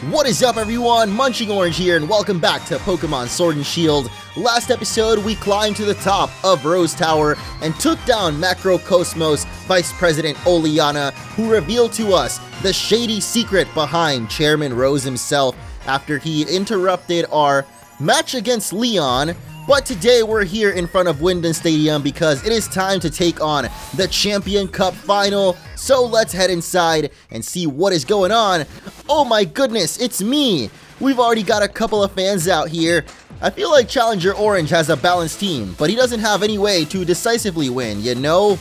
What is up everyone, MunchingOrange here and welcome back to Pokemon Sword and Shield. Last episode we climbed to the top of Rose Tower and took down Macrocosmos Vice President Oleana, who revealed to us the shady secret behind Chairman Rose himself after he interrupted our match against Leon. But today we're here in front of Wyndon Stadium because it is time to take on the Champion Cup Final. So let's head inside and see what is going on. Oh my goodness, it's me! We've already got a couple of fans out here. I feel like Challenger Orange has a balanced team, but he doesn't have any way to decisively win, you know?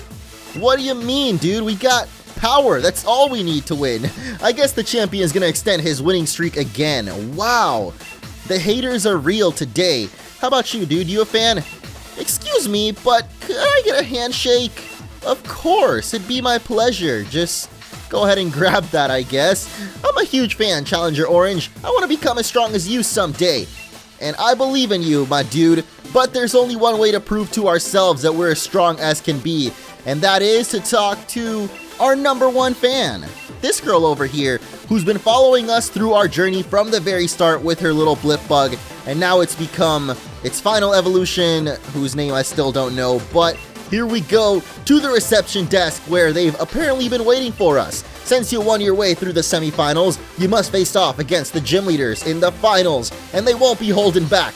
What do you mean, dude? We got power. That's all we need to win. I guess the champion is gonna extend his winning streak again. Wow. The haters are real today. How about you, dude? You a fan? Excuse me, but could I get a handshake? Of course, it'd be my pleasure. Just go ahead and grab that, I guess. I'm a huge fan, Challenger Orange. I want to become as strong as you someday. And I believe in you, my dude. But there's only one way to prove to ourselves that we're as strong as can be. And that is to talk to our #1 fan. This girl over here, who's been following us through our journey from the very start with her little blip bug, and now it's become its final evolution, whose name I still don't know, but here we go to the reception desk where they've apparently been waiting for us. Since you won your way through the semifinals, you must face off against the gym leaders in the finals, and they won't be holding back.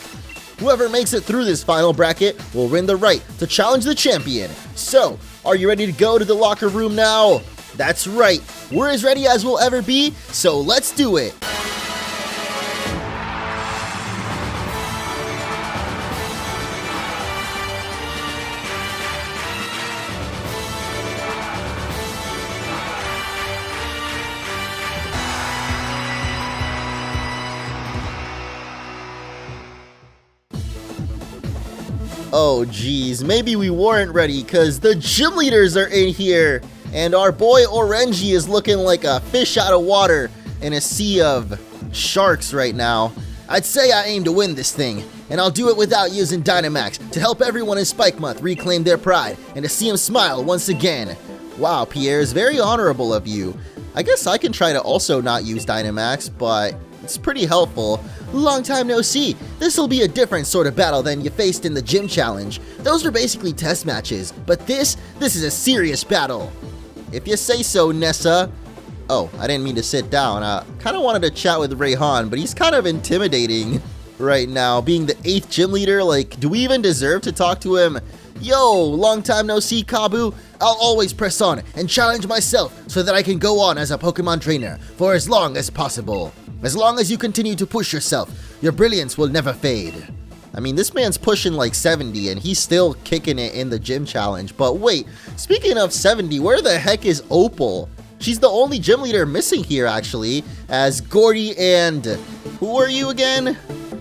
Whoever makes it through this final bracket will win the right to challenge the champion. So, are you ready to go to the locker room now? That's right, we're as ready as we'll ever be, so let's do it! Oh geez, maybe we weren't ready because the gym leaders are in here and our boy Orangey is looking like a fish out of water in a sea of sharks right now. I'd say I aim to win this thing, and I'll do it without using Dynamax to help everyone in Spike Month reclaim their pride and to see him smile once again. Wow, Pierre, is very honorable of you. I guess I can try to also not use Dynamax, but it's pretty helpful. Long time no see. This'll be a different sort of battle than you faced in the gym challenge. Those are basically test matches, but this is a serious battle. If you say so, Nessa. Oh, I didn't mean to sit down. Kind of wanted to chat with Rayhan, but he's kind of intimidating right now. Being the 8th gym leader, like, do we even deserve to talk to him? Yo, long time no see, Kabu. I'll always press on and challenge myself so that I can go on as a Pokemon trainer for as long as possible. As long as you continue to push yourself, your brilliance will never fade. I mean, this man's pushing like 70 and he's still kicking it in the gym challenge. But wait, speaking of 70, where the heck is Opal? She's the only gym leader missing here actually, as Gordy and who are you again?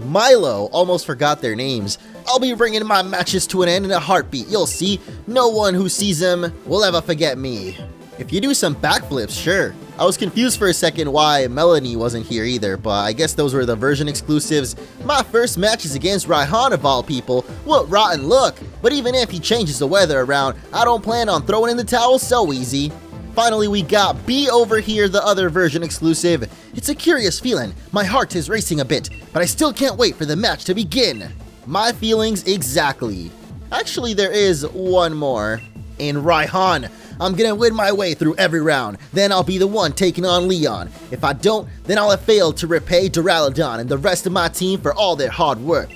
Milo, almost forgot their names. I'll be bringing my matches to an end in a heartbeat, you'll see. No one who sees them will ever forget me. If you do some backflips, sure. I was confused for a second why Melanie wasn't here either, but I guess those were the version exclusives. My first match is against Raihan of all people. What rotten luck! But even if he changes the weather around, I don't plan on throwing in the towel so easy. Finally, we got B over here, the other version exclusive. It's a curious feeling. My heart is racing a bit, but I still can't wait for the match to begin. My feelings exactly. Actually, there is one more. In Raihan, I'm gonna win my way through every round, then I'll be the one taking on Leon. If I don't, then I'll have failed to repay Duraludon and the rest of my team for all their hard work.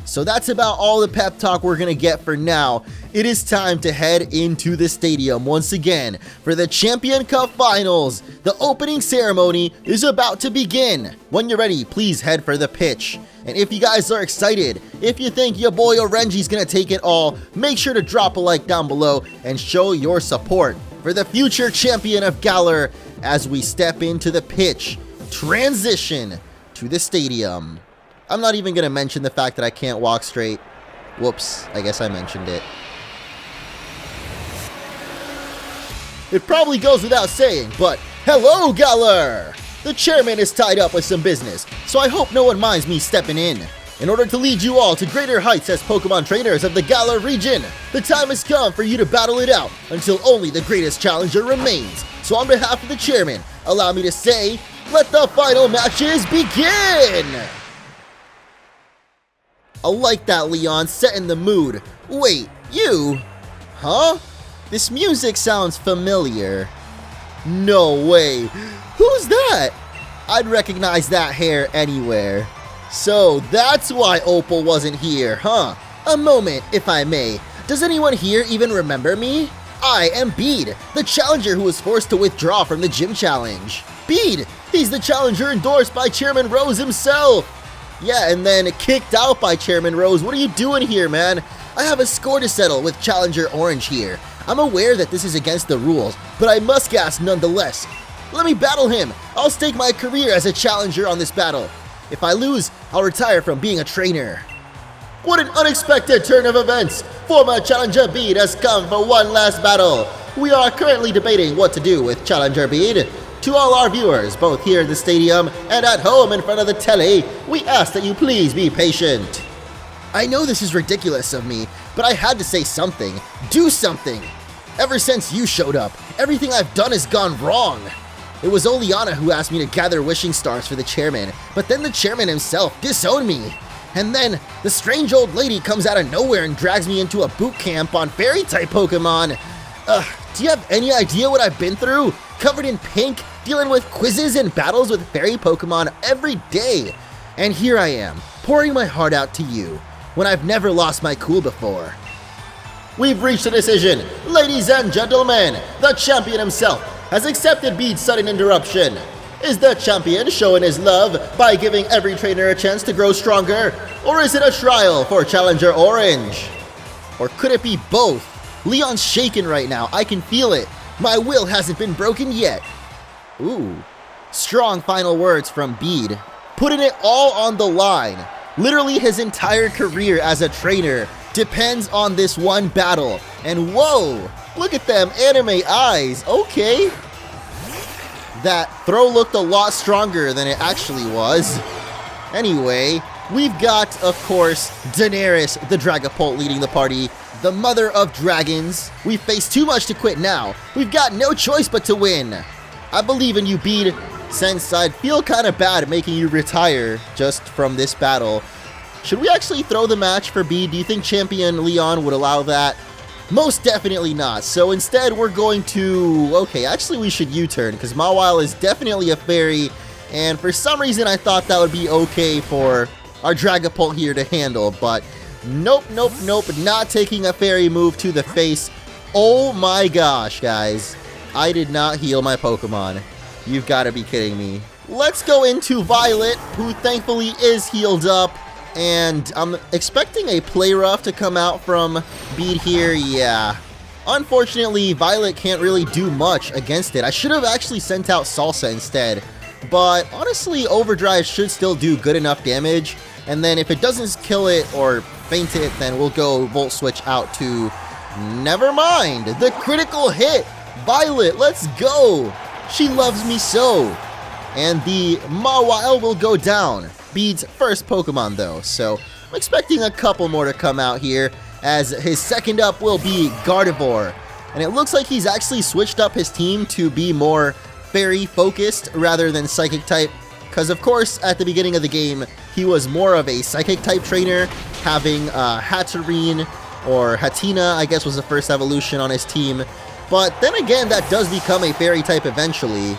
So that's about all the pep talk we're gonna get for now. It is time to head into the stadium once again for the Champion Cup Finals. The opening ceremony is about to begin. When you're ready, please head for the pitch. And if you guys are excited, if you think your boy Orangey's gonna take it all, make sure to drop a like down below and show your support for the future champion of Galar as we step into the pitch. Transition to the stadium. I'm not even gonna mention the fact that I can't walk straight. Whoops, I guess I mentioned it. It probably goes without saying, but hello, Galar! The chairman is tied up with some business, so I hope no one minds me stepping in. In order to lead you all to greater heights as Pokemon trainers of the Galar region, the time has come for you to battle it out until only the greatest challenger remains. So on behalf of the chairman, allow me to say, Let the final matches begin! I like that, Leon, setting the mood. Wait, you? Huh? This music sounds familiar. No way. Who's that? I'd recognize that hair anywhere. So that's why Opal wasn't here, huh? A moment, if I may. Does anyone here even remember me? I am Bede, the challenger who was forced to withdraw from the gym challenge. Bede! He's the challenger endorsed by Chairman Rose himself! Yeah, and then kicked out by Chairman Rose. What are you doing here, man? I have a score to settle with Challenger Orange here. I'm aware that this is against the rules, but I must gas nonetheless. Let me battle him. I'll stake my career as a challenger on this battle. If I lose, I'll retire from being a trainer. What an unexpected turn of events! Former Challenger Bede has come for one last battle. We are currently debating what to do with Challenger Bede. To all our viewers, both here in the stadium and at home in front of the telly, we ask that you please be patient. I know this is ridiculous of me, but I had to say something. Do something! Ever since you showed up, everything I've done has gone wrong. It was Oleana who asked me to gather wishing stars for the chairman, but then the chairman himself disowned me. And then, the strange old lady comes out of nowhere and drags me into a boot camp on fairy-type Pokémon. Do you have any idea what I've been through? Covered in pink, dealing with quizzes and battles with fairy Pokémon every day. And here I am, pouring my heart out to you, when I've never lost my cool before. We've reached a decision. Ladies and gentlemen, the champion himself has accepted Bede's sudden interruption. Is the champion showing his love by giving every trainer a chance to grow stronger? Or is it a trial for Challenger Orange? Or could it be both? Leon's shaking right now, I can feel it. My will hasn't been broken yet. Ooh, strong final words from Bede. Putting it all on the line. Literally his entire career as a trainer depends on this one battle. And whoa, look at them anime eyes, okay. That throw looked a lot stronger than it actually was. Anyway, we've got, of course, Daenerys the Dragapult leading the party, the mother of dragons. We face too much to quit now. We've got no choice but to win. I believe in you, Bede, since I'd feel kind of bad making you retire just from this battle. Should we actually throw the match for Bede? Do you think Champion Leon would allow that? Most definitely not. So instead, we're going to... Okay, actually we should U-turn, because Mawile is definitely a fairy, and for some reason I thought that would be okay for our Dragapult here to handle, but nope, nope, nope, not taking a fairy move to the face. Oh my gosh, guys. I did not heal my Pokemon. You've got to be kidding me. Let's go into Violet, who thankfully is healed up. And I'm expecting a Play Rough to come out from Bede here, yeah. Unfortunately, Violet can't really do much against it. I should have actually sent out Salsa instead. But honestly, Overdrive should still do good enough damage. And then if it doesn't kill it or faint it, then we'll go Volt Switch out to... Never mind, the critical hit! Violet, let's go! She loves me so! And the Mawile will go down. Bede's first Pokemon though, so I'm expecting a couple more to come out here, as his second up will be Gardevoir. And it looks like he's actually switched up his team to be more fairy focused rather than psychic type, because of course at the beginning of the game he was more of a psychic type trainer, having Hatterene or Hatina I guess was the first evolution on his team, but then again that does become a fairy type eventually.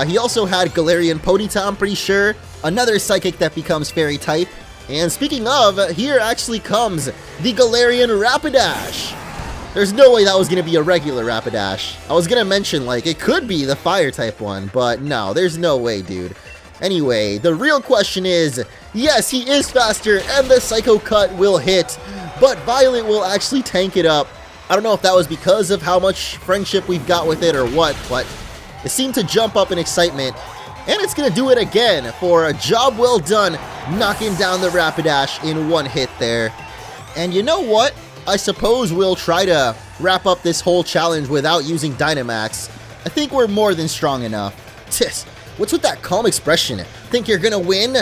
He also had Galarian Ponyta, I'm pretty sure, another psychic that becomes fairy type. And speaking of, here actually comes the Galarian Rapidash. There's no way that was going to be a regular Rapidash. I was going to mention, like, it could be the fire type one, but no, there's no way, dude. Anyway, the real question is, yes, he is faster, and the Psycho Cut will hit, but Violet will actually tank it up. I don't know if that was because of how much friendship we've got with it or what, but it seemed to jump up in excitement. And it's going to do it again for a job well done, knocking down the Rapidash in one hit there. And you know what? I suppose we'll try to wrap up this whole challenge without using Dynamax. I think we're more than strong enough. Tis, what's with that calm expression? Think you're going to win?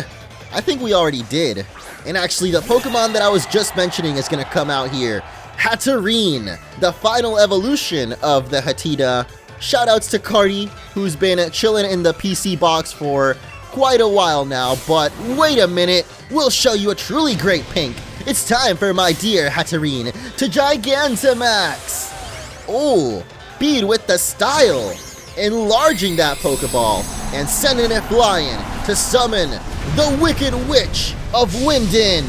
I think we already did. And actually, the Pokemon that I was just mentioning is going to come out here. Hatterene, the final evolution of the Hatina. Shoutouts to Cardi, who's been chilling in the PC box for quite a while now, but wait a minute, we'll show you a truly great pink. It's time for my dear Hatterene to Gigantamax. Oh, Bead with the style, enlarging that Pokeball and sending it flying to summon the Wicked Witch of Winden.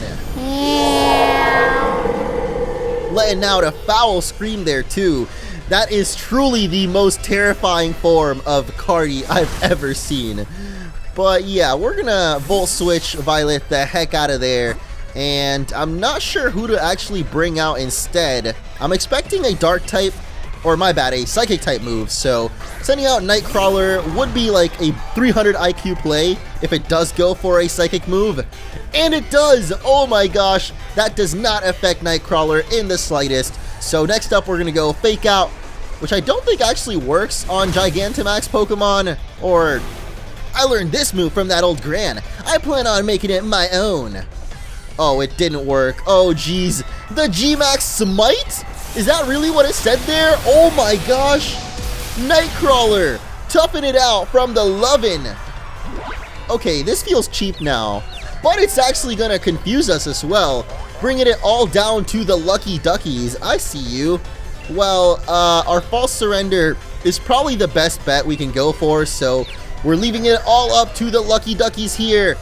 Letting out a foul scream there too. That is truly the most terrifying form of Cardi I've ever seen. But yeah, we're gonna Volt Switch Violet the heck out of there. And I'm not sure who to actually bring out instead. I'm expecting a Dark type, or my bad, a Psychic type move. So sending out Nightcrawler would be like a 300 IQ play if it does go for a Psychic move. And it does! Oh my gosh, that does not affect Nightcrawler in the slightest. So next up we're gonna go Fake Out, which I don't think actually works on Gigantamax Pokemon, or I learned this move from that old Gran. I plan on making it my own. Oh, it didn't work. Oh, geez. The G-Max Smite? Is that really what it said there? Oh my gosh. Nightcrawler, toughing it out from the Lovin'. Okay, this feels cheap now, but it's actually gonna confuse us as well, bringing it all down to the Lucky Duckies. I see you. Well, our False Surrender is probably the best bet we can go for, so we're leaving it all up to the Lucky Duckies here.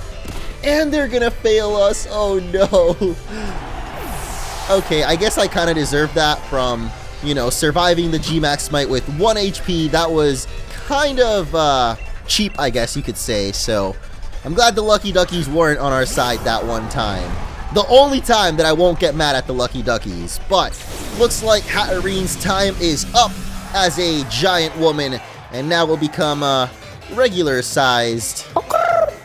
And they're gonna fail us. Oh no. Okay, I guess I kind of deserved that from, you know, surviving the G-Max Smite with 1 HP. That was kind of cheap, I guess you could say. So I'm glad the Lucky Duckies weren't on our side that one time. The only time that I won't get mad at the Lucky Duckies. But looks like Hatterene's time is up as a giant woman, and now will become regular sized.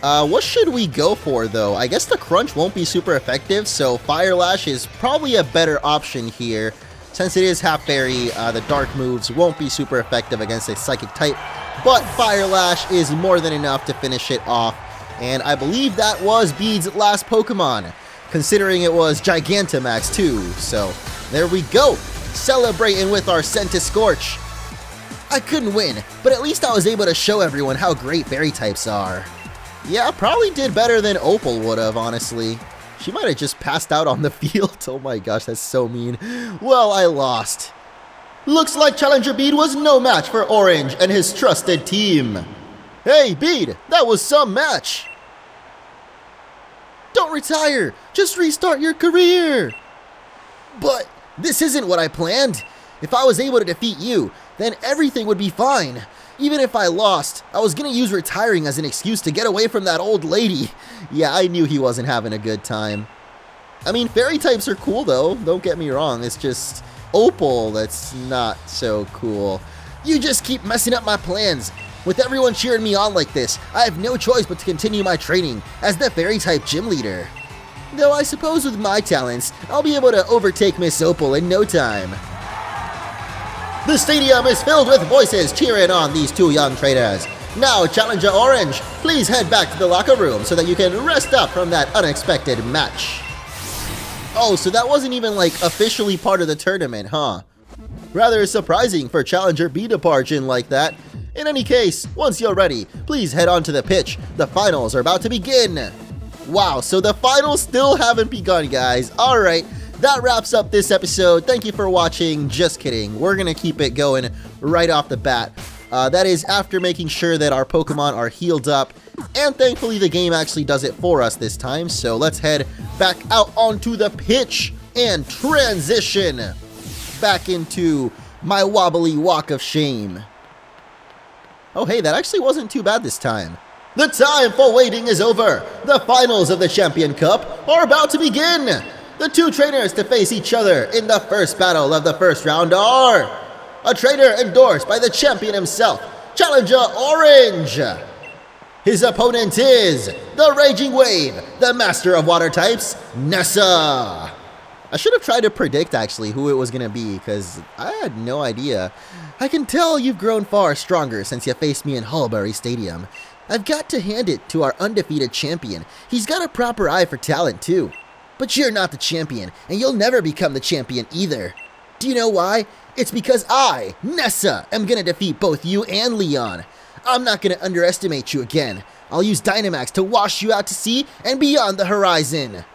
What should we go for though? I guess the Crunch won't be super effective, so Fire Lash is probably a better option here. Since it is half fairy, the dark moves won't be super effective against a Psychic type, but Fire Lash is more than enough to finish it off. And I believe that was Bead's last Pokemon, considering it was Gigantamax too. So there we go, celebrating with our Scorch. I couldn't win, but at least I was able to show everyone how great fairy types are. Yeah, probably did better than Opal would have, honestly. She might have just passed out on the field. Oh my gosh, that's so mean. Well, I lost. Looks like Challenger Bead was no match for Orange and his trusted team. Hey, Bead, that was some match. Don't retire, just restart your career. But this isn't what I planned. If I was able to defeat you, then everything would be fine. Even if I lost, I was gonna use retiring as an excuse to get away from that old lady. Yeah, I knew he wasn't having a good time. I mean, fairy types are cool though, don't get me wrong. It's just Opal that's not so cool. You just keep messing up my plans. With everyone cheering me on like this, I have no choice but to continue my training as the fairy type gym leader. Though I suppose with my talents, I'll be able to overtake Miss Opal in no time. The stadium is filled with voices cheering on these two young trainers. Now, Challenger Orange, please head back to the locker room so that you can rest up from that unexpected match. Oh, so that wasn't even like officially part of the tournament, huh? Rather surprising for Challenger B to barge in like that. In any case, once you're ready, please head onto the pitch. The finals are about to begin. Wow, so the finals still haven't begun, guys. All right. That wraps up this episode. Thank you for watching. Just kidding. We're going to keep it going right off the bat. That is after making sure that our Pokemon are healed up. And thankfully, the game actually does it for us this time. So let's head back out onto the pitch and transition back into my wobbly walk of shame. Oh, hey, that actually wasn't too bad this time. The time for waiting is over. The finals of the Champion Cup are about to begin. The two trainers to face each other in the first battle of the first round are a trainer endorsed by the champion himself, Challenger Orange. His opponent is the Raging Wave, the master of water types, Nessa. I should have tried to predict actually who it was going to be because I had no idea. I can tell you've grown far stronger since you faced me in Hullberry Stadium. I've got to hand it to our undefeated champion. He's got a proper eye for talent too. But you're not the champion, and you'll never become the champion either. Do you know why? It's because I, Nessa, am gonna defeat both you and Leon. I'm not gonna underestimate you again. I'll use Dynamax to wash you out to sea and beyond the horizon.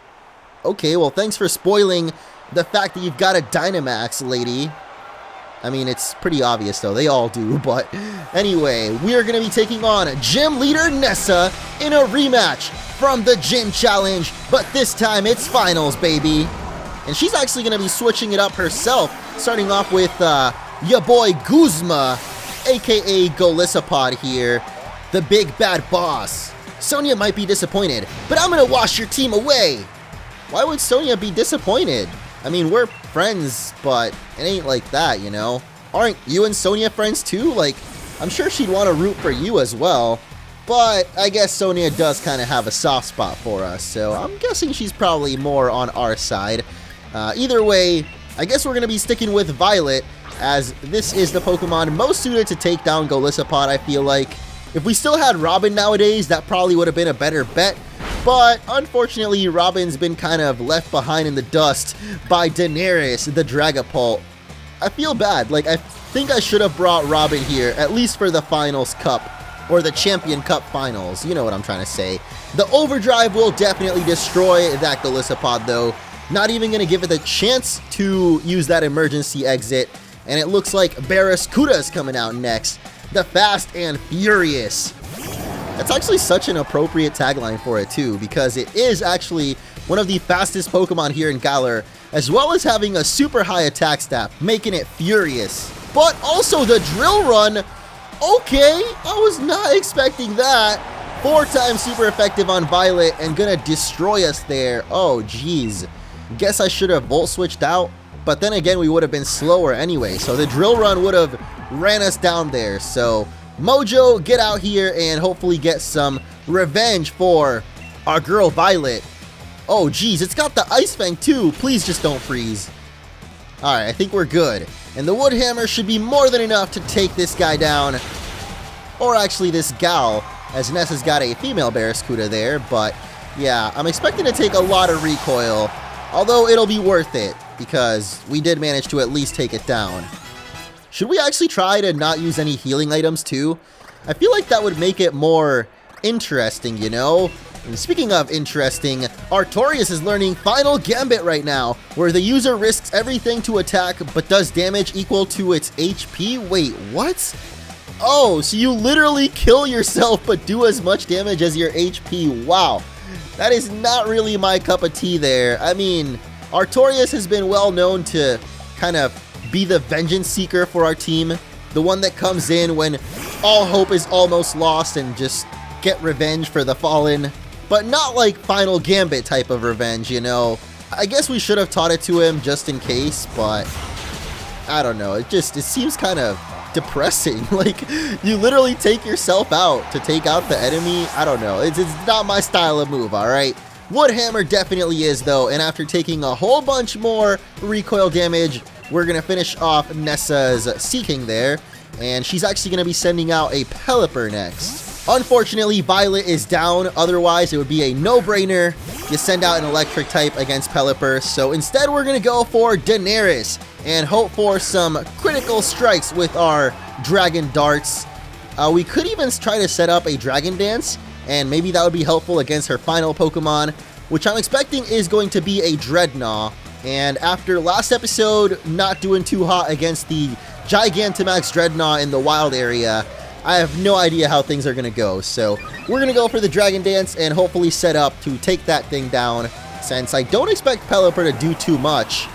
Okay, well, thanks for spoiling the fact that you've got a Dynamax, lady. I mean, it's pretty obvious, though. They all do, but anyway, we are going to be taking on Gym Leader Nessa in a rematch from the Gym Challenge, but this time it's finals, baby. And she's actually going to be switching it up herself, starting off with ya boy Guzma, aka Golisopod here, the big bad boss. Sonia might be disappointed, but I'm going to wash your team away. Why would Sonia be disappointed? I mean, we're friends, but it ain't like that, you know? Aren't you and Sonia friends too? Like, I'm sure she'd want to root for you as well. But I guess Sonia does kind of have a soft spot for us, so I'm guessing she's probably more on our side. Either way, I guess we're going to be sticking with Violet, as this is the Pokemon most suited to take down Golisopod, I feel like. If we still had Robin nowadays, that probably would have been a better bet. But unfortunately, Robin's been kind of left behind in the dust by Daenerys, the Dragapult. I feel bad. Like, I think I should have brought Robin here, at least for the Finals Cup, or the Champion Cup Finals. You know what I'm trying to say. The Overdrive will definitely destroy that Golisopod, though. Not even going to give it the chance to use that emergency exit. And it looks like Barraskewda's coming out next. The Fast and Furious. That's actually such an appropriate tagline for it too, because it is actually one of the fastest Pokemon here in Galar, as well as having a super high attack stat, making it furious. But also the Drill Run, okay, I was not expecting that. 4 times super effective on Violet and gonna destroy us there. Oh geez, guess I should have Volt Switched out, but then again we would have been slower anyway, so the Drill Run would have ran us down there. So Mojo, get out here and hopefully get some revenge for our girl Violet. Oh geez, it's got the Ice Fang too. Please just don't freeze. Alright, I think we're good. And the Wood Hammer should be more than enough to take this guy down. Or actually this gal, as Nessa's got a female Barraskewda there. But yeah, I'm expecting to take a lot of recoil. Although it'll be worth it, because we did manage to at least take it down. Should we actually try to not use any healing items too? I feel like that would make it more interesting, you know? And speaking of interesting, Artorias is learning Final Gambit right now, where the user risks everything to attack but does damage equal to its HP. Wait, what? Oh, so you literally kill yourself but do as much damage as your HP. Wow, that is not really my cup of tea there. I mean, Artorias has been well known to kind of be the vengeance seeker for our team, the one that comes in when all hope is almost lost and just get revenge for the fallen, but not like Final Gambit type of revenge, you know. I guess we should have taught it to him just in case, but I don't know, it seems kind of depressing. Like, you literally take yourself out to take out the enemy. I don't know, it's not my style of move, alright? Wood Hammer definitely is though, and after taking a whole bunch more recoil damage, we're going to finish off Nessa's Seeking there, and she's actually going to be sending out a Pelipper next. Unfortunately, Violet is down, otherwise it would be a no-brainer. You send out an electric type against Pelipper, so instead we're going to go for Daenerys and hope for some critical strikes with our Dragon Darts. We could even try to set up a Dragon Dance, and maybe that would be helpful against her final Pokemon, which I'm expecting is going to be a Dreadnought. And after last episode not doing too hot against the Gigantamax Dreadnought in the wild area, I have no idea how things are going to go. So we're going to go for the Dragon Dance and hopefully set up to take that thing down, since I don't expect Pelipper to do too much.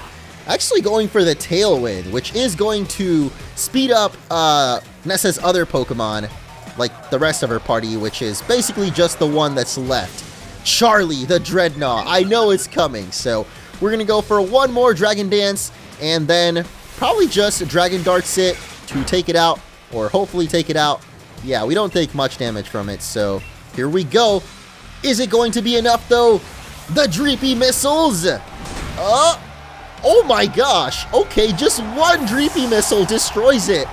Actually going for the Tailwind, which is going to speed up Nessa's other Pokemon, like the rest of her party, which is basically just the one that's left. Charlie, the Dreadnought. I know it's coming, so we're going to go for one more Dragon Dance, and then probably just Dragon Darts it to take it out, or hopefully take it out. Yeah, we don't take much damage from it, so here we go. Is it going to be enough, though? The Dreepy Missiles! Oh my gosh! Okay, just one Dreepy Missile destroys it.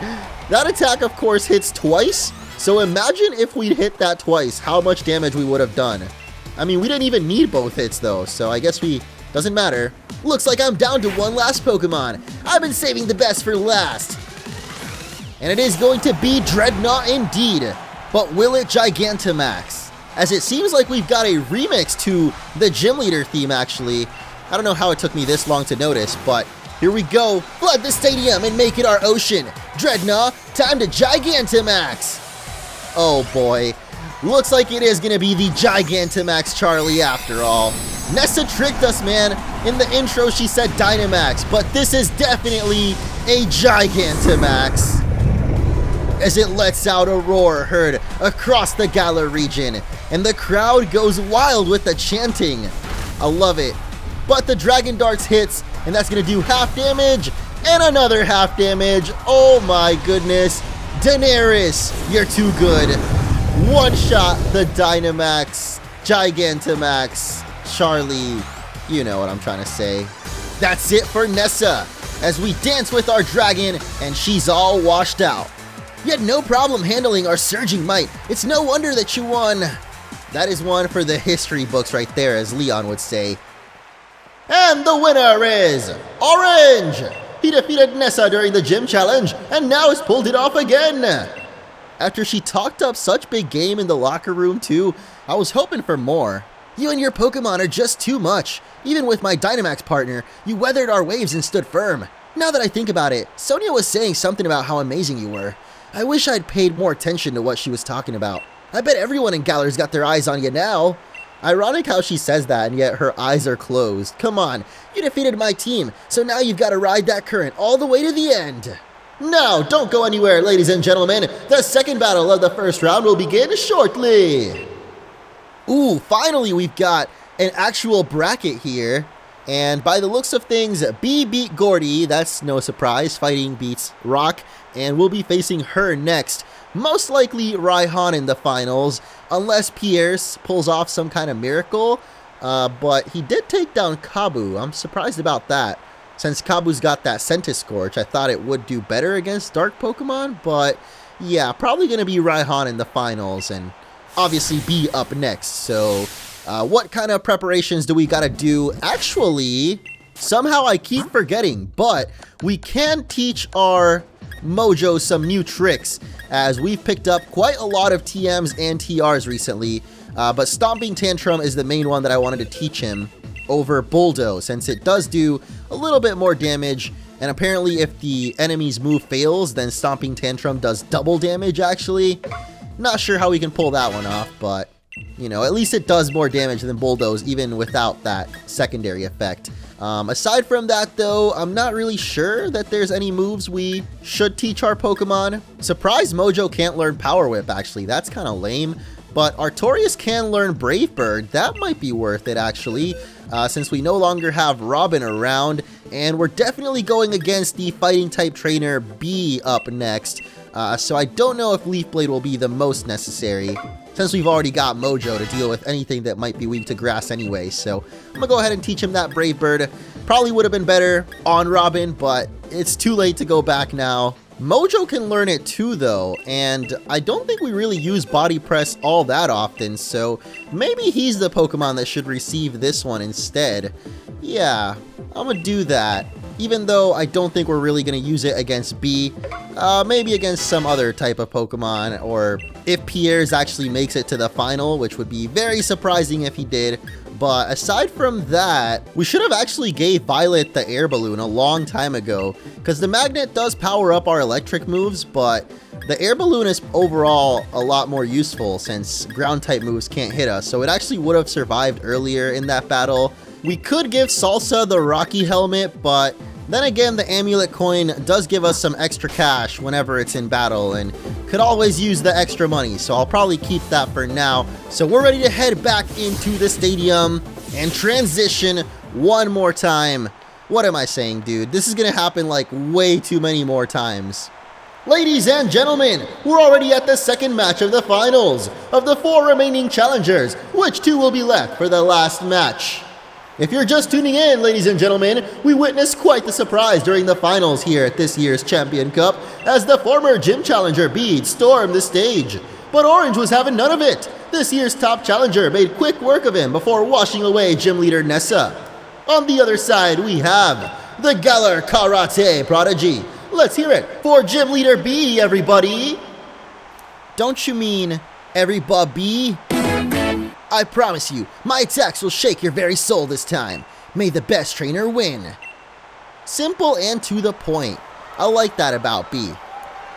That attack, of course, hits twice, so imagine if we'd hit that twice, how much damage we would have done. I mean, we didn't even need both hits, though, so I guess we Doesn't matter. Looks like I'm down to one last Pokemon. I've been saving the best for last. And it is going to be Dreadnought indeed. But will it Gigantamax? As it seems like we've got a remix to the Gym Leader theme, actually. I don't know how it took me this long to notice, but here we go. Flood the stadium and make it our ocean. Dreadnought, time to Gigantamax. Oh boy. Looks like it is going to be the Gigantamax Charlie after all. Nessa tricked us, man. In the intro, she said Dynamax, but this is definitely a Gigantamax. As it lets out a roar heard across the Galar region, and the crowd goes wild with the chanting. I love it. But the Dragon Darts hits, and that's going to do half damage, and another half damage. Oh my goodness. Daenerys, you're too good. One shot the Dynamax, Gigantamax, Charlie, you know what I'm trying to say. That's it for Nessa, as we dance with our dragon, and she's all washed out. You had no problem handling our surging might. It's no wonder that you won. That is one for the history books right there, as Leon would say. And the winner is Orange. He defeated Nessa during the gym challenge, and now has pulled it off again. After she talked up such big game in the locker room too, I was hoping for more. You and your Pokemon are just too much. Even with my Dynamax partner, you weathered our waves and stood firm. Now that I think about it, Sonia was saying something about how amazing you were. I wish I'd paid more attention to what she was talking about. I bet everyone in Galar's got their eyes on you now. Ironic how she says that and yet her eyes are closed. Come on, you defeated my team, so now you've got to ride that current all the way to the end. Now, don't go anywhere, ladies and gentlemen. The second battle of the first round will begin shortly. Ooh, finally we've got an actual bracket here. And by the looks of things, B beat Gordy. That's no surprise. Fighting beats Rock. And we'll be facing her next. Most likely Raihan in the finals. Unless Pierce pulls off some kind of miracle. But he did take down Kabu. I'm surprised about that. Since Kabu's got that Centiskorch, I thought it would do better against Dark Pokemon, but yeah, probably going to be Raihan in the finals, and obviously B up next. So what kind of preparations do we got to do? Actually, somehow I keep forgetting, but we can teach our Mojo some new tricks, as we've picked up quite a lot of TMs and TRs recently, but Stomping Tantrum is the main one that I wanted to teach him over Bulldo, since it does do a little bit more damage, and apparently if the enemy's move fails, then Stomping Tantrum does double damage actually. Not sure how we can pull that one off, but you know, at least it does more damage than Bulldoze even without that secondary effect. Aside from that though, I'm not really sure that there's any moves we should teach our Pokemon. Surprised Mojo can't learn Power Whip actually, that's kind of lame. But Artorias can learn Brave Bird. That might be worth it, actually, since we no longer have Robin around. And we're definitely going against the Fighting-type trainer B up next. So I don't know if Leaf Blade will be the most necessary, since we've already got Mojo to deal with anything that might be weak to grass anyway. So I'm going to go ahead and teach him that Brave Bird. Probably would have been better on Robin, but it's too late to go back now. Mojo can learn it too though, and I don't think we really use Body Press all that often, so maybe he's the Pokemon that should receive this one instead. Yeah, I'm gonna do that, even though I don't think we're really gonna use it against B. Maybe against some other type of Pokemon, or if Pierre's actually makes it to the final, which would be very surprising if he did. But aside from that, we should have actually gave Violet the air balloon a long time ago, because the magnet does power up our electric moves, but the air balloon is overall a lot more useful since ground type moves can't hit us, so it actually would have survived earlier in that battle. We could give Salsa the Rocky helmet, but then again, the amulet coin does give us some extra cash whenever it's in battle, and could always use the extra money, so I'll probably keep that for now. So we're ready to head back into the stadium and transition one more time. What am I saying, dude? This is gonna happen like way too many more times. Ladies and gentlemen, we're already at the second match of the finals. Of the 4 remaining challengers, which 2 will be left for the last match? If you're just tuning in, ladies and gentlemen, we witnessed quite the surprise during the finals here at this year's Champion Cup, as the former gym challenger Bede stormed the stage. But Orange was having none of it. This year's top challenger made quick work of him before washing away gym leader Nessa. On the other side, we have the Galar Karate Prodigy. Let's hear it for Gym Leader B, everybody. Don't you mean everybody? I promise you, my attacks will shake your very soul this time. May the best trainer win. Simple and to the point. I like that about B.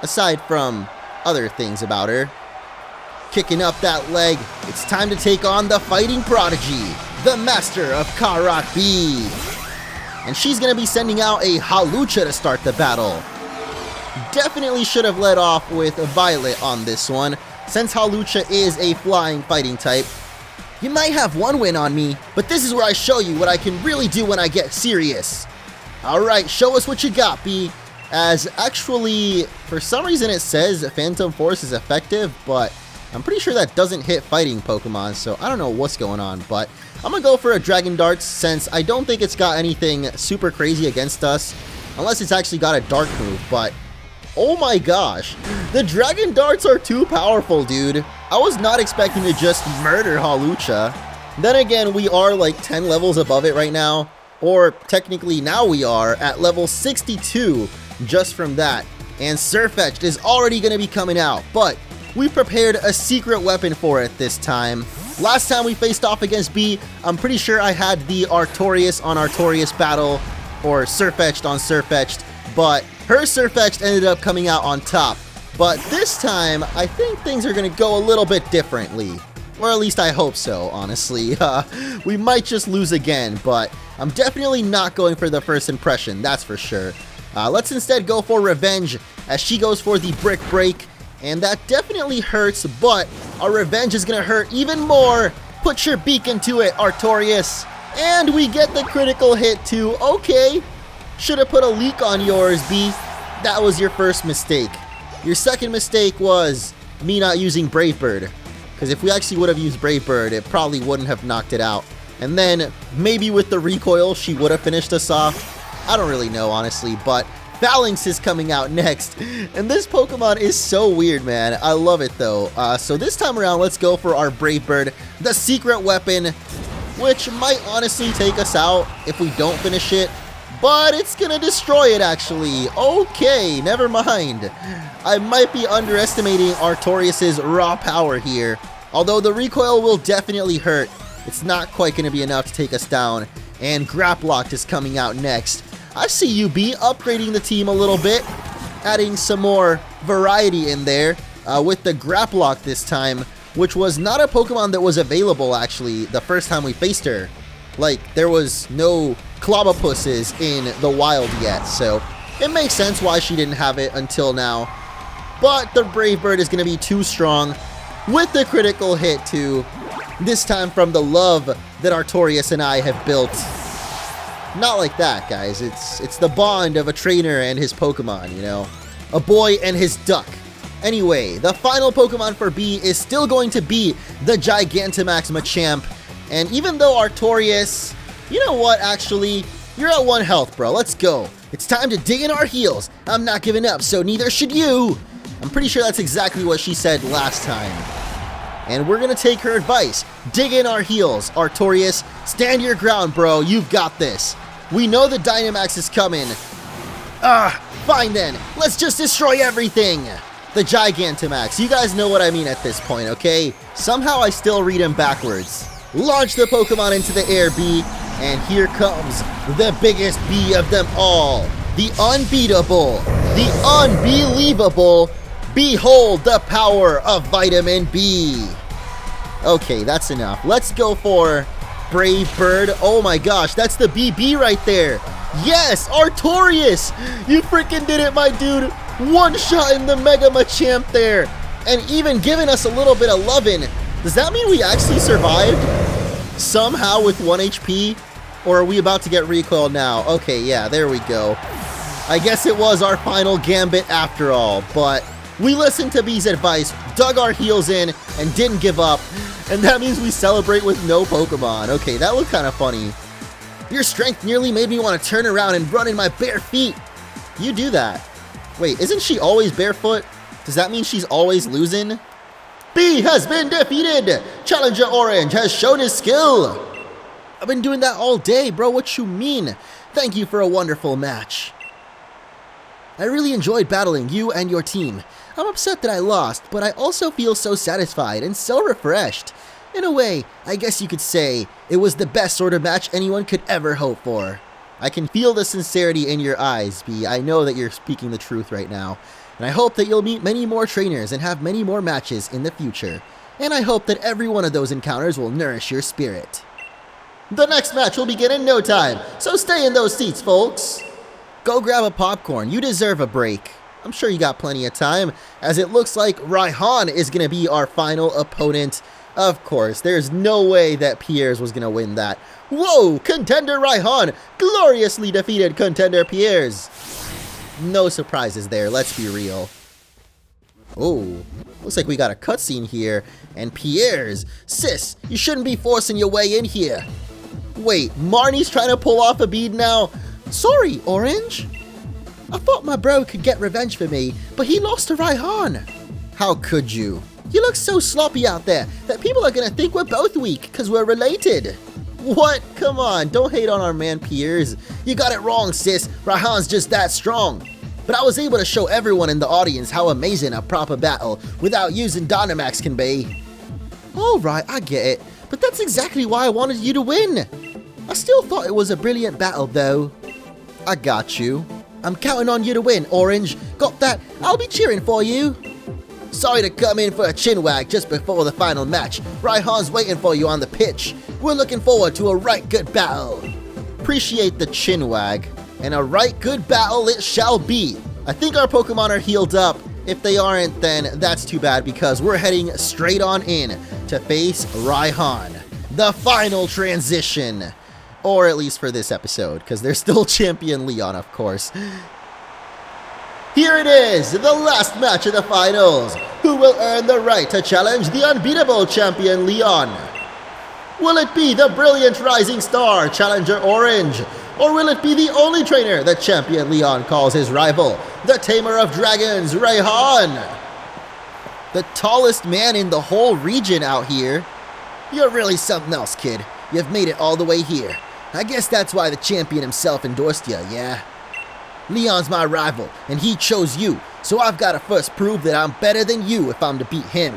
Aside from other things about her. Kicking up that leg, it's time to take on the Fighting Prodigy, the master of Karate. And she's going to be sending out a Halucha to start the battle. Definitely should have led off with Violet on this one, since Halucha is a flying fighting type. You might have one win on me, but this is where I show you what I can really do when I get serious. Alright, show us what you got, B. As actually, for some reason it says Phantom Force is effective, but I'm pretty sure that doesn't hit fighting Pokemon, so I don't know what's going on, but I'm going to go for a Dragon Darts since I don't think it's got anything super crazy against us, unless it's actually got a Dark move, but oh my gosh, the Dragon Darts are too powerful, dude. I was not expecting to just murder Halucha. Then again, we are like 10 levels above it right now, or technically now we are at level 62 just from that, and Surfetched is already going to be coming out, but we prepared a secret weapon for it this time. Last time we faced off against B, I'm pretty sure I had the Artorias on Artorias battle, or Surfetched on Surfetched, but her Surfetched ended up coming out on top. But this time, I think things are going to go a little bit differently. Or at least I hope so, honestly. We might just lose again, but I'm definitely not going for the first impression, that's for sure. Let's instead go for Revenge, as she goes for the Brick Break. And that definitely hurts, but our Revenge is going to hurt even more. Put your beak into it, Artorias. And we get the critical hit too. Okay. Should have put a leak on yours, B. That was your first mistake. Your second mistake was me not using Brave Bird. Because if we actually would have used Brave Bird, it probably wouldn't have knocked it out. And then maybe with the recoil, she would have finished us off. I don't really know, honestly, but Phalanx is coming out next, and this Pokemon is so weird, man. I love it, though. So this time around, let's go for our Brave Bird, the secret weapon, which might honestly take us out if we don't finish it, but it's gonna destroy it, actually. Okay, never mind. I might be underestimating Artorias' raw power here. Although the recoil will definitely hurt, it's not quite gonna be enough to take us down, and Graplock is coming out next. I see you, B, upgrading the team a little bit, adding some more variety in there with the Graplock this time, which was not a Pokemon that was available, actually, the first time we faced her. Like, there was no Clobbopusses in the wild yet, so it makes sense why she didn't have it until now. But the Brave Bird is going to be too strong with the critical hit, too, this time from the love that Artorias and I have built. Not like that, guys. It's the bond of a trainer and his Pokemon, you know? A boy and his duck. Anyway, the final Pokemon for B is still going to be the Gigantamax Machamp. And even though Artorias, you know what, actually, you're at 1 health, bro. Let's go. It's time to dig in our heels. I'm not giving up, so neither should you. I'm pretty sure that's exactly what she said last time. And we're going to take her advice. Dig in our heels. Artorias, stand your ground, bro. You've got this. We know the Dynamax is coming. Fine then. Let's just destroy everything. The Gigantamax. You guys know what I mean at this point, okay? Somehow I still read him backwards. Launch the Pokemon into the air, B. And here comes the biggest B of them all. The unbeatable. The unbelievable. Behold the power of Vitamin B. Okay, that's enough. Let's go for Brave Bird. Oh my gosh, that's the BB right there. Yes, Artorias. You freaking did it, my dude. One shot in the Mega Machamp there. And even giving us a little bit of lovin'. Does that mean we actually survived? Somehow with 1 HP? Or are we about to get recoiled now? Okay, yeah, there we go. I guess it was our final gambit after all, but we listened to B's advice, dug our heels in, and didn't give up. And that means we celebrate with no Pokemon. Okay, that looked kind of funny. Your strength nearly made me want to turn around and run in my bare feet. You do that. Wait, isn't she always barefoot? Does that mean she's always losing? B has been defeated. Challenger Orange has shown his skill. I've been doing that all day, bro. What you mean? Thank you for a wonderful match. I really enjoyed battling you and your team. I'm upset that I lost, but I also feel so satisfied and so refreshed. In a way, I guess you could say it was the best sort of match anyone could ever hope for. I can feel the sincerity in your eyes, B. I know that you're speaking the truth right now. And I hope that you'll meet many more trainers and have many more matches in the future. And I hope that every one of those encounters will nourish your spirit. The next match will begin in no time, so stay in those seats, folks. Go grab a popcorn. You deserve a break. I'm sure you got plenty of time, as it looks like Raihan is going to be our final opponent. Of course, there's no way that Piers was going to win that. Whoa, Contender Raihan gloriously defeated Contender Piers. No surprises there, let's be real. Oh, looks like we got a cutscene here. And Piers, sis, you shouldn't be forcing your way in here. Wait, Marnie's trying to pull off a bead now? Sorry, Orange. I thought my bro could get revenge for me, but he lost to Raihan. How could you? You look so sloppy out there that people are gonna think we're both weak because we're related. What? Come on, don't hate on our man Piers. You got it wrong, sis. Raihan's just that strong. But I was able to show everyone in the audience how amazing a proper battle without using Dynamax can be. Alright, I get it, but that's exactly why I wanted you to win. I still thought it was a brilliant battle though. I got you. I'm counting on you to win, Orange. Got that? I'll be cheering for you. Sorry to come in for a chin wag just before the final match. Raihan's waiting for you on the pitch. We're looking forward to a right good battle. Appreciate the chin wag. And a right good battle it shall be. I think our Pokemon are healed up. If they aren't, then that's too bad because we're heading straight on in to face Raihan. The final transition. Or at least for this episode, because there's still Champion Leon, of course. Here it is, the last match of the finals. Who will earn the right to challenge the unbeatable Champion Leon? Will it be the brilliant rising star, Challenger Orange? Or will it be the only trainer that Champion Leon calls his rival, the Tamer of Dragons, Raihan? The tallest man in the whole region out here. You're really something else, kid. You've made it all the way here. I guess that's why the champion himself endorsed you, yeah? Leon's my rival, and he chose you, so I've got to first prove that I'm better than you if I'm to beat him.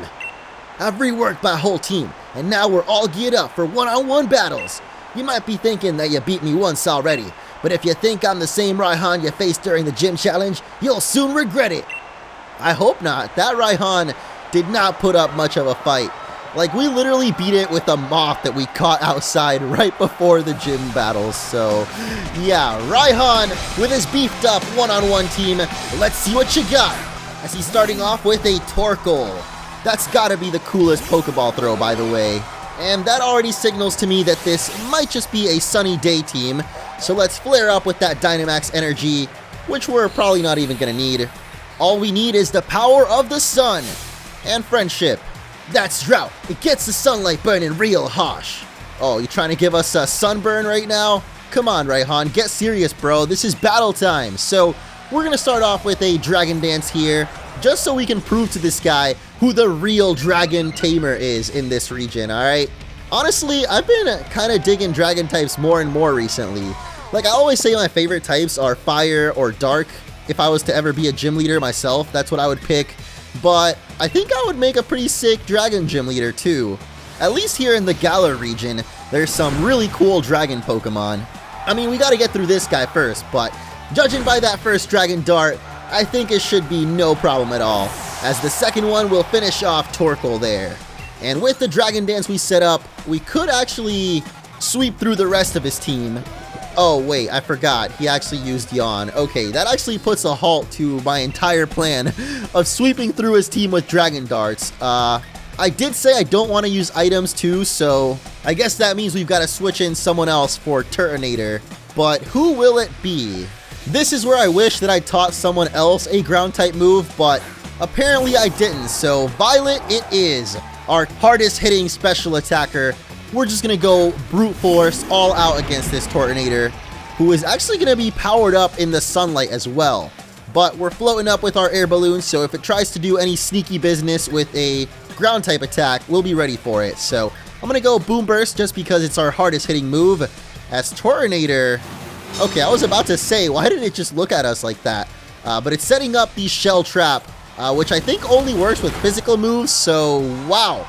I've reworked my whole team, and now we're all geared up for one-on-one battles. You might be thinking that you beat me once already, but if you think I'm the same Raihan you faced during the gym challenge, you'll soon regret it. I hope not. That Raihan did not put up much of a fight. Like, we literally beat it with a moth that we caught outside right before the gym battles. So, yeah, Raihan with his beefed up one-on-one team. Let's see what you got. As he's starting off with a Torkoal. That's gotta be the coolest Pokeball throw, by the way. And that already signals to me that this might just be a sunny day team. So let's flare up with that Dynamax energy, which we're probably not even gonna need. All we need is the power of the sun and friendship. That's Drought. It gets the sunlight burning real harsh. Oh, you trying to give us a sunburn right now? Come on, Raihan, get serious, bro. This is battle time. So we're going to start off with a Dragon Dance here, just so we can prove to this guy who the real Dragon Tamer is in this region, alright? Honestly, I've been kind of digging Dragon types more and more recently. Like, I always say my favorite types are Fire or Dark. If I was to ever be a gym leader myself, that's what I would pick. But I think I would make a pretty sick Dragon Gym leader too. At least here in the Galar region, there's some really cool Dragon Pokemon. I mean, we gotta get through this guy first, but judging by that first Dragon Dart, I think it should be no problem at all, as the second one will finish off Torkoal there. And with the Dragon Dance we set up, we could actually sweep through the rest of his team. Oh wait, I forgot, he actually used Yawn. Okay, that actually puts a halt to my entire plan of sweeping through his team with Dragon Darts. I did say I don't want to use items too, so I guess that means we've got to switch in someone else for Turtonator. But who will it be? This is where I wish that I taught someone else a ground type move, but apparently I didn't, so Violet it is, our hardest hitting special attacker. We're just going to go brute force all out against this Turtonator, who is actually going to be powered up in the sunlight as well. But we're floating up with our air balloon, so if it tries to do any sneaky business with a ground type attack, we'll be ready for it. So I'm gonna go Boom Burst just because it's our hardest hitting move. As Tornado. Okay, I was about to say, why didn't it just look at us like that? But it's setting up the Shell Trap, which I think only works with physical moves, so wow.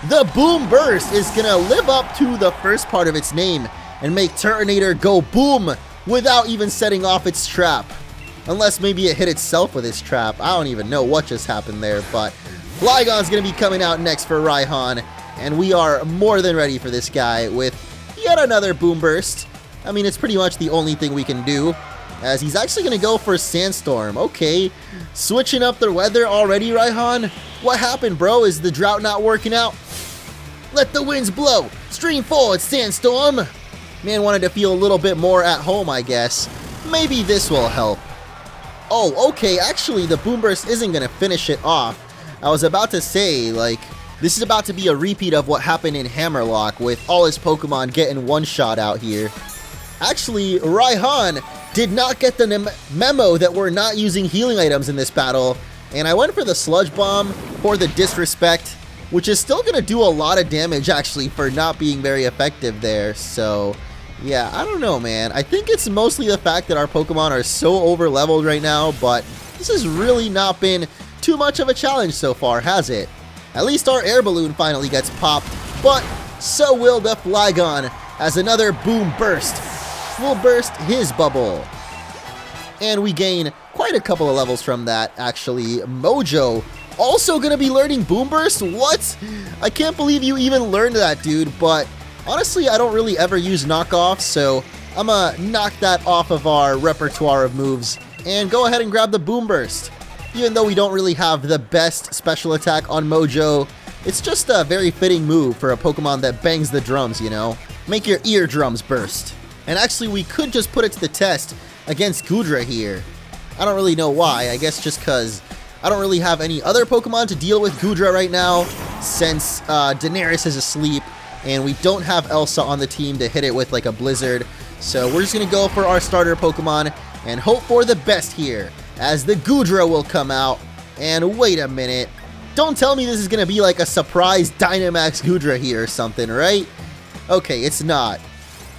The Boom Burst is gonna live up to the first part of its name and make Turtonator go boom without even setting off its trap. Unless maybe it hit itself with its trap. I don't even know what just happened there, but Flygon's gonna be coming out next for Raihan, and we are more than ready for this guy with yet another Boom Burst. I mean, it's pretty much the only thing we can do, as he's actually gonna go for Sandstorm. Okay, switching up the weather already, Raihan? What happened, bro? Is the drought not working out? Let the winds blow! Stream forward, Sandstorm! Man wanted to feel a little bit more at home, I guess. Maybe this will help. Oh, okay, actually, the Boom Burst isn't gonna finish it off. I was about to say, like, this is about to be a repeat of what happened in Hammerlock with all his Pokemon getting one-shot out here. Actually, Raihan did not get the memo that we're not using healing items in this battle, and I went for the Sludge Bomb for the Disrespect, which is still going to do a lot of damage, actually, for not being very effective there. So, yeah, I don't know, man. I think it's mostly the fact that our Pokemon are so over-leveled right now, but this has really not been too much of a challenge so far, has it? At least our Air Balloon finally gets popped, but so will the Flygon, as another Boom Burst will burst his bubble. And we gain quite a couple of levels from that, actually. Mojo also gonna be learning Boom Burst? What? I can't believe you even learned that, dude, but honestly, I don't really ever use knockoffs, so I'm gonna knock that off of our repertoire of moves and go ahead and grab the Boom Burst. Even though we don't really have the best special attack on Mojo, it's just a very fitting move for a Pokemon that bangs the drums, you know? Make your eardrums burst. And actually, we could just put it to the test against Goodra here. I don't really know why. I guess just because I don't really have any other Pokemon to deal with Goodra right now, since Daenerys is asleep, and we don't have Elsa on the team to hit it with like a Blizzard. So we're just going to go for our starter Pokemon and hope for the best here, as the Goodra will come out. And wait a minute. Don't tell me this is going to be like a surprise Dynamax Goodra here or something, right? Okay, it's not.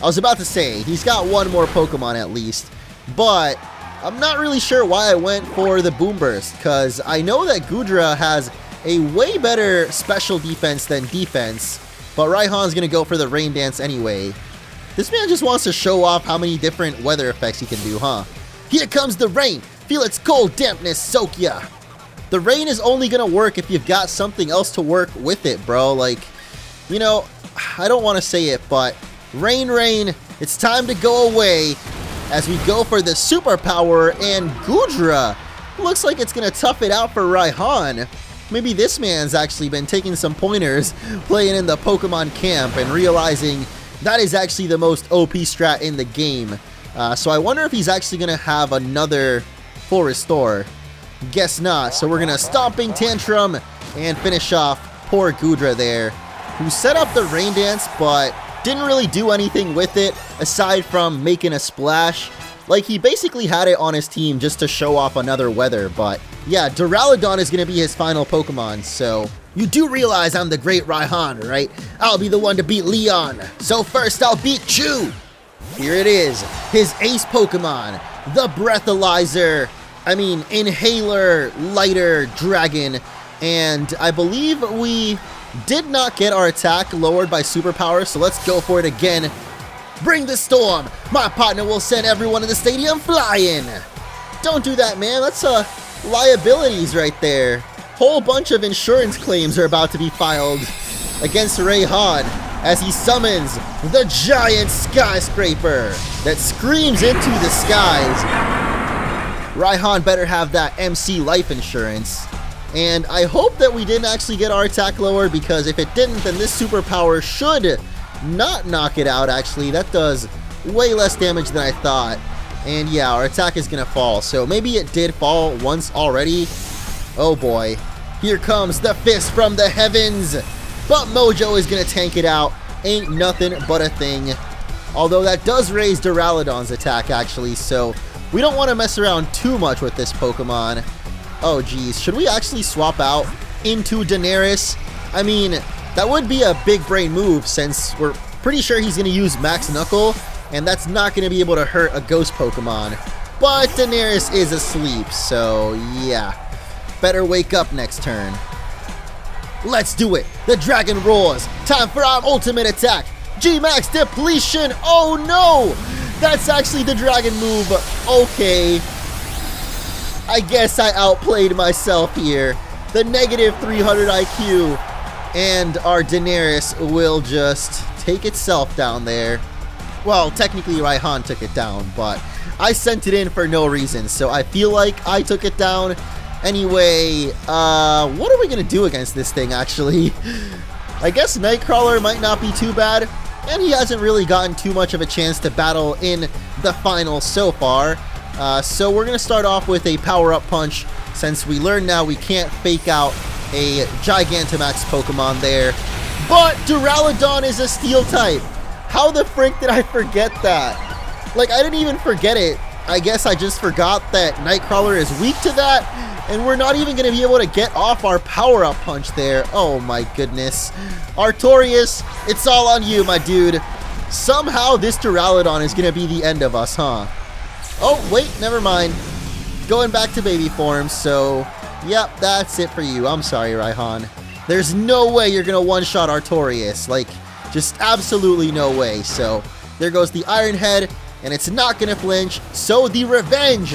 I was about to say, he's got one more Pokemon at least, but I'm not really sure why I went for the Boom Burst, because I know that Goodra has a way better special defense than defense, but Raihan's going to go for the Rain Dance anyway. This man just wants to show off how many different weather effects he can do, huh? Here comes the rain! Feel its cold dampness soak ya! The rain is only going to work if you've got something else to work with it, bro. Like, you know, I don't want to say it, but rain, rain, it's time to go away as we go for the superpower, and Goodra looks like it's going to tough it out for Raihan. Maybe this man's actually been taking some pointers playing in the Pokemon camp and realizing that is actually the most OP strat in the game. So I wonder if he's actually going to have another full restore. Guess not. So we're going to Stomping Tantrum and finish off poor Goodra there, who set up the Rain Dance but didn't really do anything with it aside from making a splash. Like, he basically had it on his team just to show off another weather. But yeah, Duraludon is going to be his final Pokemon. So you do realize I'm the great Raihan, right? I'll be the one to beat Leon. So first I'll beat Chew. Here it is, his ace Pokemon, the Inhaler Lighter Dragon. And I believe we did not get our attack lowered by superpower, so let's go for it again. Bring the storm! My partner will send everyone in the stadium flying! Don't do that, man. That's liabilities right there. Whole bunch of insurance claims are about to be filed against Raihan as he summons the giant skyscraper that screams into the skies. Raihan better have that MC life insurance. And I hope that we didn't actually get our attack lowered, because if it didn't, then this superpower should not knock it out, actually. That does way less damage than I thought. And yeah, our attack is going to fall. So maybe it did fall once already. Oh boy. Here comes the fist from the heavens. But Mojo is going to tank it out. Ain't nothing but a thing. Although that does raise Duraludon's attack, actually. So we don't want to mess around too much with this Pokemon. Oh geez, should we actually swap out into Daenerys? I mean, That would be a big brain move since we're pretty sure he's going to use Max Knuckle, and that's not going to be able to hurt a ghost Pokemon. But Daenerys is asleep, so yeah. Better wake up next turn. Let's do it. The dragon roars. Time for our ultimate attack. G-Max depletion. Oh no! That's actually the dragon move. Okay. I guess I outplayed myself here. The negative 300 IQ. And our Daenerys will just take itself down there. Well, technically Raihan took it down, but I sent it in for no reason, so I feel like I took it down. Anyway, what are we gonna do against this thing, actually? I guess Nightcrawler might not be too bad, and he hasn't really gotten too much of a chance to battle in the finals so far. So we're gonna start off with a power-up punch, since we learned now we can't fake out a Gigantamax Pokemon there. But Duraludon is a Steel type. How the frick did I forget that? Like, I didn't even forget it. I guess I just forgot that Nightcrawler is weak to that, and we're not even going to be able to get off our power-up punch there. Oh my goodness. Artorias, it's all on you, my dude. Somehow this Duraludon is going to be the end of us, huh? Oh, wait, never mind. Going back to baby form, so yep, that's it for you. I'm sorry, Raihan. There's no way you're going to one-shot Artorias. Like, just absolutely no way. So there goes the Iron Head, and it's not going to flinch. So the revenge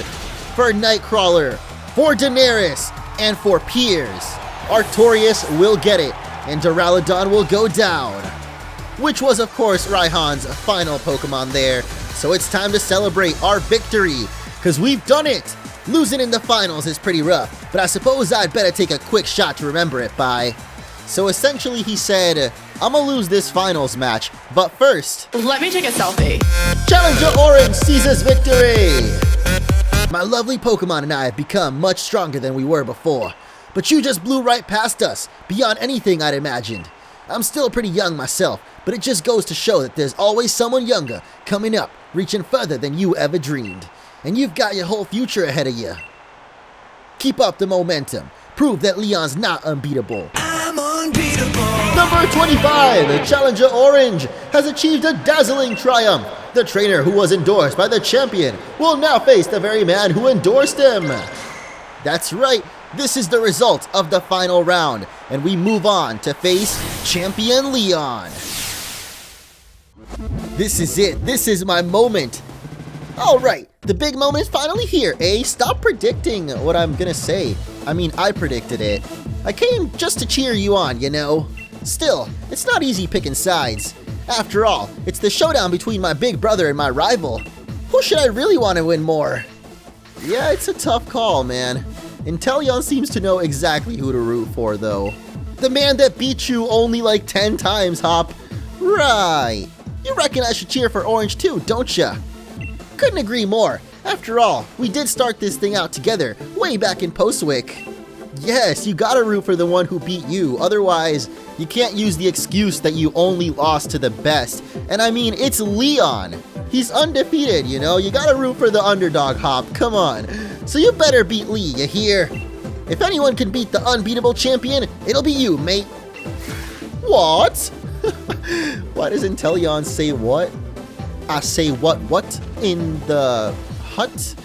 for Nightcrawler, for Daenerys, and for Piers. Artorias will get it, and Duraludon will go down. Which was, of course, Raihan's final Pokemon there. So it's time to celebrate our victory, because we've done it. Losing in the finals is pretty rough, but I suppose I'd better take a quick shot to remember it by. So essentially he said, I'm gonna lose this finals match, but first, let me take a selfie. Challenger Orange seizes victory! My lovely Pokemon and I have become much stronger than we were before, but you just blew right past us, beyond anything I'd imagined. I'm still pretty young myself, but it just goes to show that there's always someone younger coming up, reaching further than you ever dreamed. And you've got your whole future ahead of you. Keep up the momentum. Prove that Leon's not unbeatable. I'm unbeatable. Number 25, Challenger Orange, has achieved a dazzling triumph. The trainer who was endorsed by the champion will now face the very man who endorsed him. That's right, this is the result of the final round, and we move on to face Champion Leon. This is it, this is my moment. Alright, the big moment is finally here, eh? Stop predicting what I'm gonna say. I mean, I predicted it. I came just to cheer you on, you know? Still, it's not easy picking sides. After all, it's the showdown between my big brother and my rival. Who should I really want to win more? Yeah, it's a tough call, man. Inteleon seems to know exactly who to root for, though. The man that beat you only like 10 times, Hop. Right. You reckon I should cheer for Orange too, don't ya? Couldn't agree more. After all, we did start this thing out together, way back in Postwick. Yes, you gotta root for the one who beat you, otherwise, you can't use the excuse that you only lost to the best. And I mean, it's Leon. He's undefeated, you know? You gotta root for the underdog, Hop, come on. So you better beat Lee, you hear? If anyone can beat the unbeatable champion, it'll be you, mate. What? Why does Inteleon say what? I say what in the hut?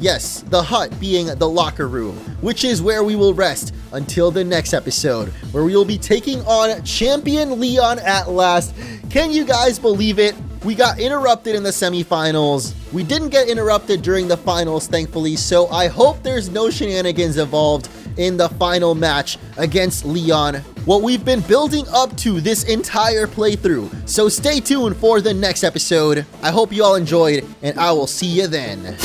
Yes, the hut being the locker room, which is where we will rest until the next episode, where we will be taking on Champion Leon at last. Can you guys believe it? We got interrupted in the semifinals. We didn't get interrupted during the finals, thankfully, so I hope there's no shenanigans involved in the final match against Leon, what we've been building up to this entire playthrough. So stay tuned for the next episode. I hope you all enjoyed, and I will see you then.